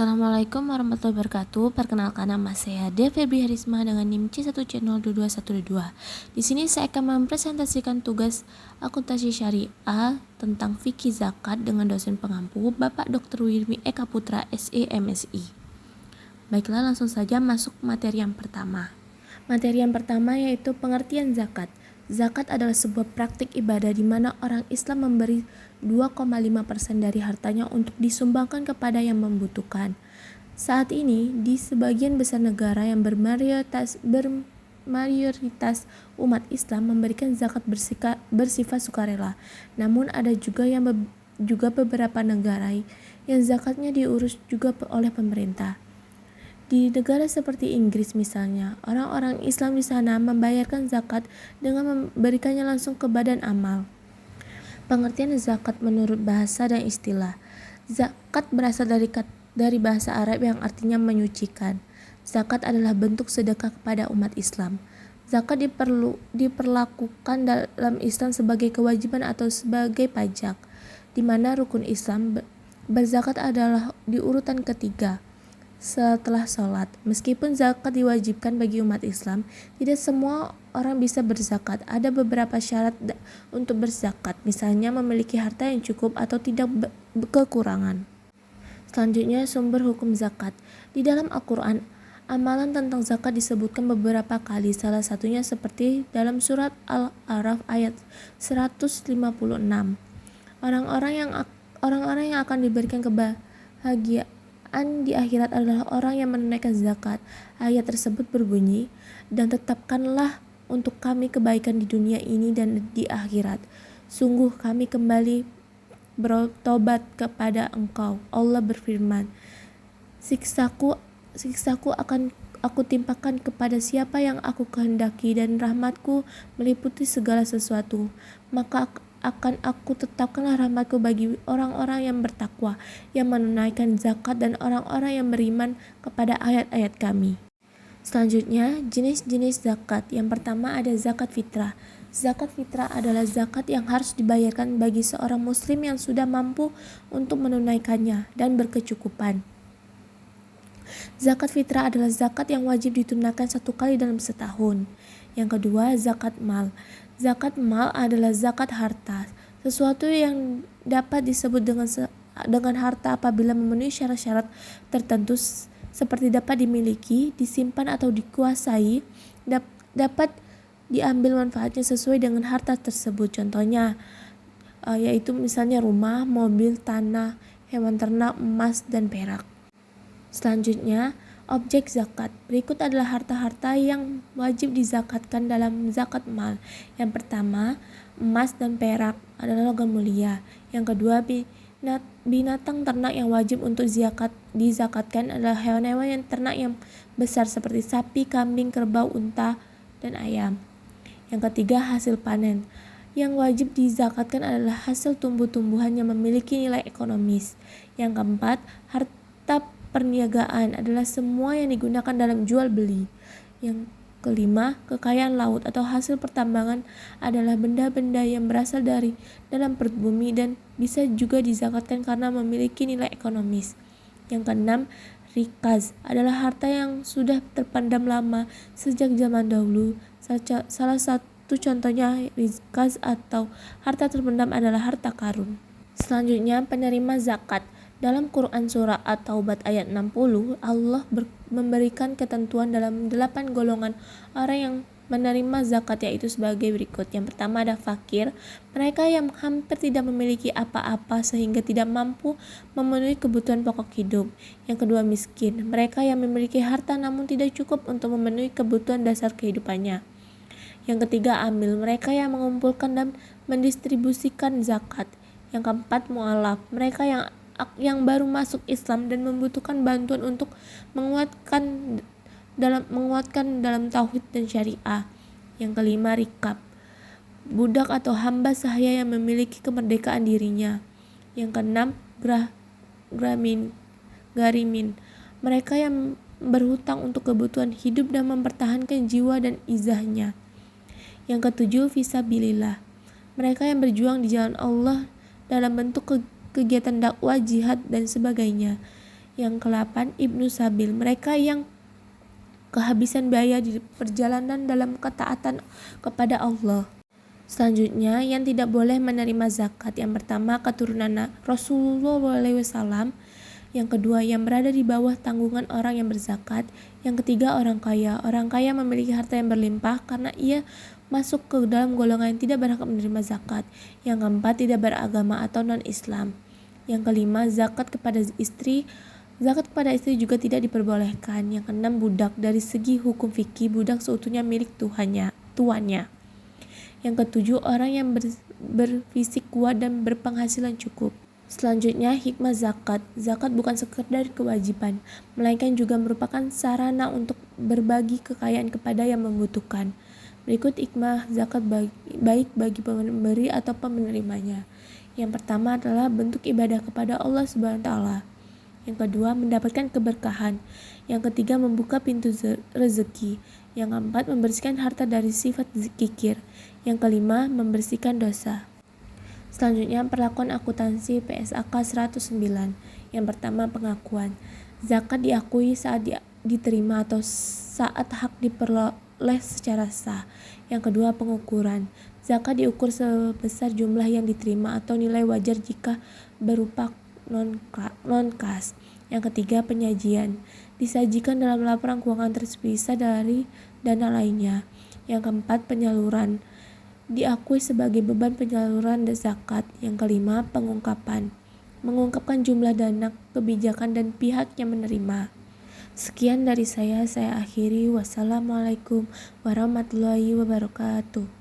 Assalamualaikum warahmatullahi wabarakatuh. Perkenalkan, nama saya Febri Harisma dengan NIM C1C02212. Di sini saya akan mempresentasikan tugas akuntansi syariah tentang fikih zakat dengan dosen pengampu Bapak Dr. Wirmi Eka Putra SE MSI. Baiklah, langsung saja masuk materi yang pertama. Materi yang pertama yaitu pengertian zakat. Zakat adalah sebuah praktik ibadah di mana orang Islam memberi 2,5% dari hartanya untuk disumbangkan kepada yang membutuhkan. Saat ini, di sebagian besar negara yang bermayoritas umat Islam memberikan zakat bersifat sukarela. Namun ada juga beberapa negara yang zakatnya diurus juga oleh pemerintah. Di negara seperti Inggris misalnya, orang-orang Islam di sana membayarkan zakat dengan memberikannya langsung ke badan amal. Pengertian zakat menurut bahasa dan istilah. Zakat berasal dari bahasa Arab yang artinya menyucikan. Zakat adalah bentuk sedekah kepada umat Islam. Zakat diperlakukan dalam Islam sebagai kewajiban atau sebagai pajak, di mana rukun Islam berzakat adalah di urutan ketiga setelah sholat. Meskipun zakat diwajibkan bagi umat Islam, tidak semua orang bisa berzakat. Ada beberapa syarat untuk berzakat, misalnya memiliki harta yang cukup atau tidak kekurangan. Selanjutnya, sumber hukum zakat. Di dalam Al-Quran, amalan tentang zakat disebutkan beberapa kali, salah satunya seperti dalam surat Al-A'raf ayat 156. Orang-orang yang akan diberikan kebahagiaan di akhirat adalah orang yang menunaikan zakat. Ayat tersebut berbunyi, dan tetapkanlah untuk kami kebaikan di dunia ini dan di akhirat. Sungguh kami kembali bertobat kepada Engkau. Allah berfirman, Siksaku akan aku timpakan kepada siapa yang aku kehendaki, dan rahmatku meliputi segala sesuatu. Maka akan aku tetapkanlah rahmatku bagi orang-orang yang bertakwa, yang menunaikan zakat, dan orang-orang yang beriman kepada ayat-ayat kami. Selanjutnya, jenis-jenis zakat. Yang pertama ada zakat fitrah. Zakat fitrah adalah zakat yang harus dibayarkan bagi seorang muslim yang sudah mampu untuk menunaikannya dan berkecukupan. Zakat fitrah adalah zakat yang wajib ditunaikan satu kali dalam setahun. Yang kedua, zakat mal. Zakat mal adalah zakat harta, sesuatu yang dapat disebut dengan harta apabila memenuhi syarat-syarat tertentu seperti dapat dimiliki, disimpan atau dikuasai, dapat diambil manfaatnya sesuai dengan harta tersebut. Contohnya yaitu misalnya rumah, mobil, tanah, hewan ternak, emas, dan perak. Selanjutnya, objek zakat. Berikut adalah harta-harta yang wajib dizakatkan dalam zakat mal. Yang pertama, emas dan perak adalah logam mulia. Yang kedua, binatang ternak yang wajib untuk dizakatkan adalah hewan-hewan yang ternak yang besar seperti sapi, kambing, kerbau, unta, dan ayam. Yang ketiga, hasil panen. Yang wajib dizakatkan adalah hasil tumbuh-tumbuhan yang memiliki nilai ekonomis. Yang keempat, harta perniagaan adalah semua yang digunakan dalam jual beli. Yang kelima, kekayaan laut atau hasil pertambangan adalah benda-benda yang berasal dari dalam perut bumi dan bisa juga dizakatkan karena memiliki nilai ekonomis. Yang keenam, rikaz adalah harta yang sudah terpendam lama sejak zaman dahulu. Salah satu contohnya rikaz atau harta terpendam adalah harta karun. Selanjutnya, penerima zakat. Dalam Quran Surah At-Taubah ayat 60, Allah memberikan ketentuan dalam 8 golongan orang yang menerima zakat, yaitu sebagai berikut. Yang pertama ada fakir, mereka yang hampir tidak memiliki apa-apa sehingga tidak mampu memenuhi kebutuhan pokok hidup. Yang kedua miskin, mereka yang memiliki harta namun tidak cukup untuk memenuhi kebutuhan dasar kehidupannya. Yang ketiga amil, mereka yang mengumpulkan dan mendistribusikan zakat. Yang keempat mu'alaf, mereka yang baru masuk Islam dan membutuhkan bantuan untuk menguatkan dalam tauhid dan syariah. Yang kelima rikab, budak atau hamba sahaya yang memiliki kemerdekaan dirinya. Yang keenam garimin, mereka yang berhutang untuk kebutuhan hidup dan mempertahankan jiwa dan izahnya. Yang ketujuh fisabilillah, mereka yang berjuang di jalan Allah dalam bentuk kegiatan dakwah, jihad, dan sebagainya. Yang ke-8, Ibnu Sabil, mereka yang kehabisan biaya di perjalanan dalam ketaatan kepada Allah. Selanjutnya, yang tidak boleh menerima zakat. Yang pertama, keturunan Rasulullah SAW. Yang kedua, yang berada di bawah tanggungan orang yang berzakat. Yang ketiga, orang kaya. Orang kaya memiliki harta yang berlimpah karena ia masuk ke dalam golongan yang tidak berhak menerima zakat. Yang keempat, tidak beragama atau non-Islam. Yang kelima, zakat kepada istri. Zakat kepada istri juga tidak diperbolehkan. Yang keenam, budak. Dari segi hukum fikih, budak seutuhnya milik tuannya. Yang ketujuh, orang yang berfisik kuat dan berpenghasilan cukup. Selanjutnya, hikmah zakat. Zakat bukan sekedar kewajiban, melainkan juga merupakan sarana untuk berbagi kekayaan kepada yang membutuhkan. Berikut hikmah zakat baik bagi pemberi atau penerimanya. Yang pertama adalah bentuk ibadah kepada Allah Subhanahu wa taala. Yang kedua, mendapatkan keberkahan. Yang ketiga, membuka pintu rezeki. Yang keempat, membersihkan harta dari sifat kikir. Yang kelima, membersihkan dosa. Selanjutnya, perlakuan akuntansi PSAK 109. Yang pertama, pengakuan. Zakat diakui saat diterima atau saat hak diperoleh secara sah. Yang kedua, pengukuran. Zakat diukur sebesar jumlah yang diterima atau nilai wajar jika berupa non-kas. Yang ketiga, penyajian. Disajikan dalam laporan keuangan terpisah dari dana lainnya. Yang keempat, penyaluran. Diakui sebagai beban penyaluran zakat. Yang kelima, pengungkapan. Mengungkapkan jumlah dana, kebijakan, dan pihak yang menerima. Sekian dari saya akhiri. Wassalamualaikum warahmatullahi wabarakatuh.